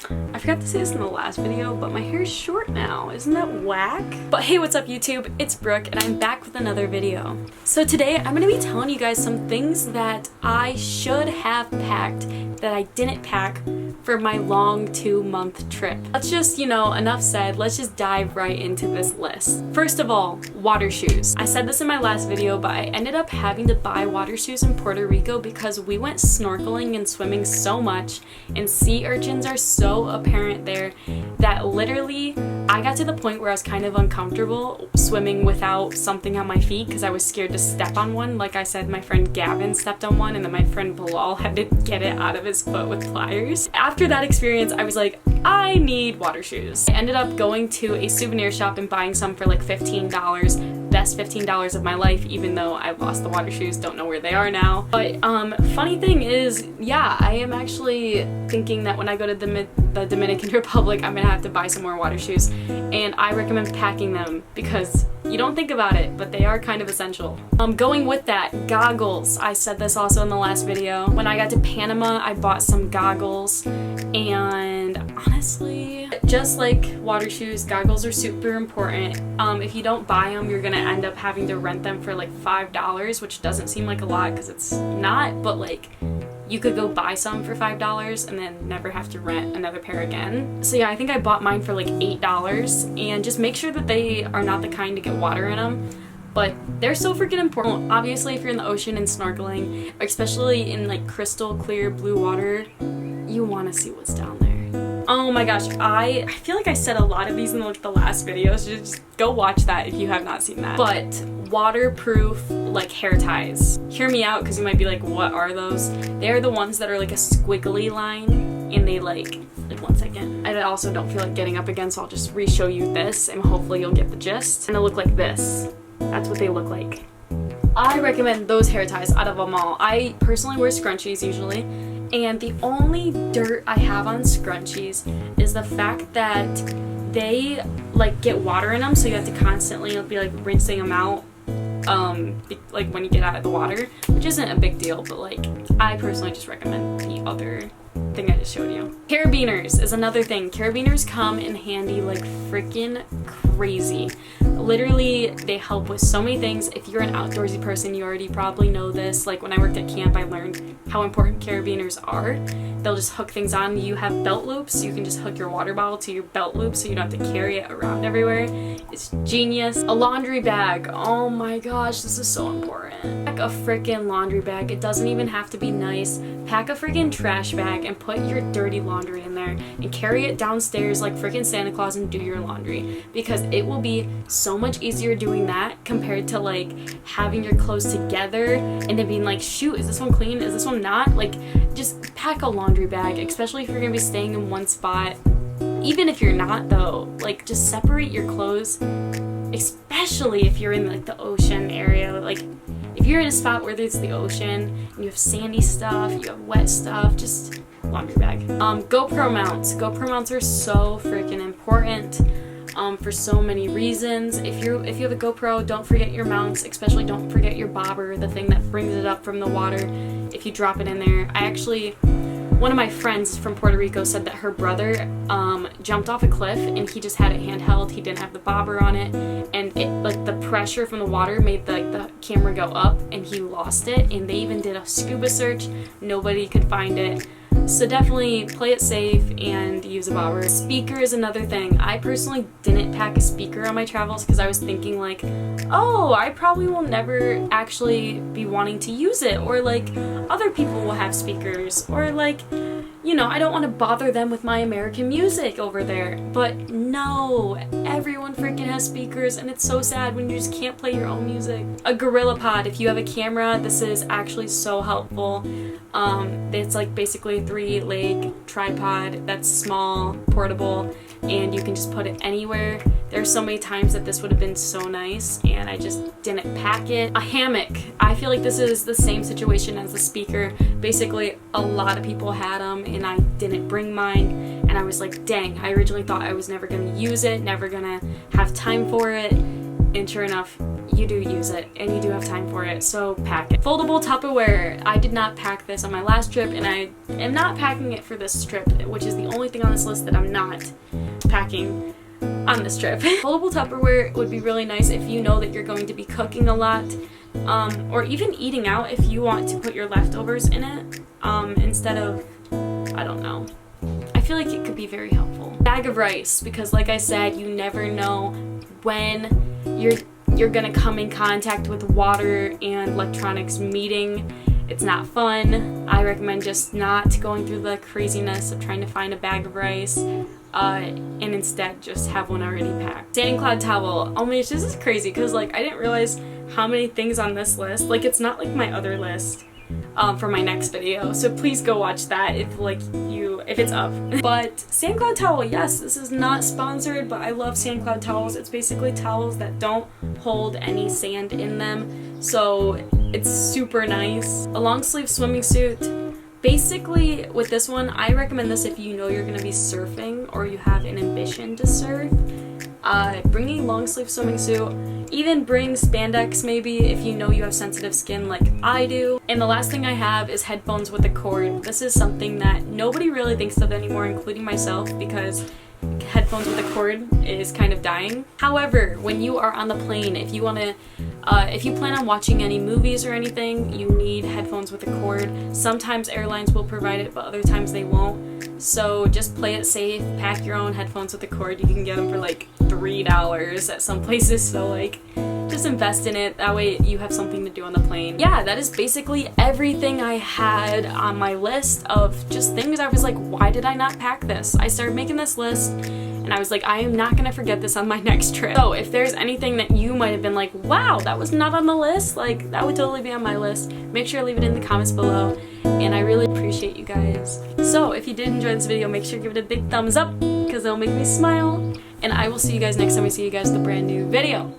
I forgot to say this in the last video, but my hair is short now. Isn't that whack? But hey, what's up YouTube? It's Brooke and I'm back with another video. So today I'm gonna be telling you guys some things that I should have packed that I didn't pack for my long 2-month trip. Let's just, enough said, let's just dive right into this list. First of all, water shoes. I said this in my last video, but I ended up having to buy water shoes in Puerto Rico because we went snorkeling and swimming so much, and sea urchins are so apparent there that literally I got to the point where I was kind of uncomfortable swimming without something on my feet because I was scared to step on one. Like I said, my friend Gavin stepped on one and then my friend Bilal had to get it out of his foot with pliers. After that experience, I was like, I need water shoes. I ended up going to a souvenir shop and buying some for like $15. Best $15 of my life, even though I lost the water shoes, don't know where they are now. But funny thing is, yeah, I am actually thinking that when I go to the Dominican Republic, I'm gonna have to buy some more water shoes, and I recommend packing them because you don't think about it, but they are kind of essential. Going with that, goggles. I said this also in the last video. When I got to Panama, I bought some goggles, and honestly, just like water shoes, goggles are super important. If you don't buy them, you're gonna end up having to rent them for like $5, which doesn't seem like a lot because it's not, but like you could go buy some for $5 and then never have to rent another pair again. So yeah, I think I bought mine for like $8, and just make sure that they are not the kind to get water in them. But they're so freaking important. Obviously, if you're in the ocean and snorkeling, especially in like crystal clear blue water, you want to see what's down there. Oh my gosh, I feel like I said a lot of these in the last video, so just go watch that if you have not seen that. But waterproof like hair ties. Hear me out because you might be like, what are those? They're the ones that are like a squiggly line, and they like 1 second. I also don't feel like getting up again, so I'll just re-show you this and hopefully you'll get the gist. And they look like this. That's what they look like. I recommend those hair ties out of them all. I personally wear scrunchies usually, and the only dirt I have on scrunchies is the fact that they like get water in them, so you have to constantly be like rinsing them out like when you get out of the water, which isn't a big deal, but like I personally just recommend the other thing I just showed you. Carabiners is another thing. Carabiners come in handy like freaking crazy. Literally, they help with so many things. If you're an outdoorsy person, you already probably know this. Like when I worked at camp, I learned how important carabiners are. They'll just hook things on. You have belt loops, so you can just hook your water bottle to your belt loop so you don't have to carry it around everywhere. It's genius. A laundry bag. Oh my gosh, this is so important. Pack a freaking laundry bag. It doesn't even have to be nice. Pack a freaking trash bag and put your dirty laundry in there and carry it downstairs like freaking Santa Claus and do your laundry, because it will be so much easier doing that compared to like having your clothes together and then being like, shoot, is this one clean? Is this one not? Like, just pack a laundry bag, especially if you're gonna be staying in one spot. Even if you're not though, like just separate your clothes, especially if you're in like the ocean area. Like if you're in a spot where there's the ocean and you have sandy stuff, you have wet stuff, just laundry bag. Gopro mounts. Gopro mounts are so freaking important for so many reasons. If you have a GoPro, don't forget your mounts, especially don't forget your bobber, the thing that brings it up from the water if you drop it in there. One of my friends from Puerto Rico said that her brother jumped off a cliff and he just had it handheld. He didn't have the bobber on it, and it like the pressure from the water made the camera go up and he lost it, and they even did a scuba search. Nobody could find it. So definitely play it safe and use a bobber. Speaker is another thing. I personally didn't pack a speaker on my travels because I was thinking like, oh, I probably will never actually be wanting to use it, or like other people will have speakers, or like, I don't want to bother them with my American music over there. But no, everyone freaking has speakers, and it's so sad when you just can't play your own music. A Gorillapod. If you have a camera, this is actually so helpful. It's like basically a 3-leg tripod that's small, portable, and you can just put it anywhere. There's so many times that this would have been so nice and I just didn't pack it. A hammock. I feel like this is the same situation as the speaker. Basically, a lot of people had them and I didn't bring mine, and I was like, dang, I originally thought I was never gonna use it, never gonna have time for it, and sure enough, you do use it and you do have time for it, so pack it. Foldable Tupperware. I did not pack this on my last trip, and I am not packing it for this trip, which is the only thing on this list that I'm not packing on this trip. Foldable Tupperware would be really nice if you know that you're going to be cooking a lot, or even eating out if you want to put your leftovers in it, instead of, I don't know. I feel like it could be very helpful. Bag of rice, because like I said, you never know when you're gonna come in contact with water and electronics meeting. It's not fun. I recommend just not going through the craziness of trying to find a bag of rice, and instead just have one already packed. Standing cloud towel. Oh my gosh, this is crazy because like I didn't realize how many things on this list. Like it's not like my other list for my next video, so please go watch that if it's up. But sand cloud towel, yes, this is not sponsored, but I love sand cloud towels. It's basically towels that don't hold any sand in them, so it's super nice. A long sleeve swimming suit. Basically with this one, I recommend this if you know you're going to be surfing or you have an ambition to surf. Bring a long sleeve swimming suit. Even bring spandex maybe if you know you have sensitive skin like I do. And the last thing I have is headphones with a cord. This is something that nobody really thinks of anymore, including myself, because headphones with a cord is kind of dying. However, when you are on the plane, if you plan on watching any movies or anything, you need headphones with a cord. Sometimes airlines will provide it, but other times they won't. So just play it safe, pack your own headphones with a cord. You can get them for like $3 at some places, so like just invest in it. That way you have something to do on the plane. Yeah, that is basically everything I had on my list of just things I was like, why did I not pack this? I started making this list and I was like, I am not gonna forget this on my next trip. So if there's anything that you might have been like, wow, that was not on the list, like that would totally be on my list, make sure to leave it in the comments below, and I really appreciate you guys. So if you did enjoy this video, make sure to give it a big thumbs up because it'll make me smile, and I will see you guys next time I see you guys with a brand new video.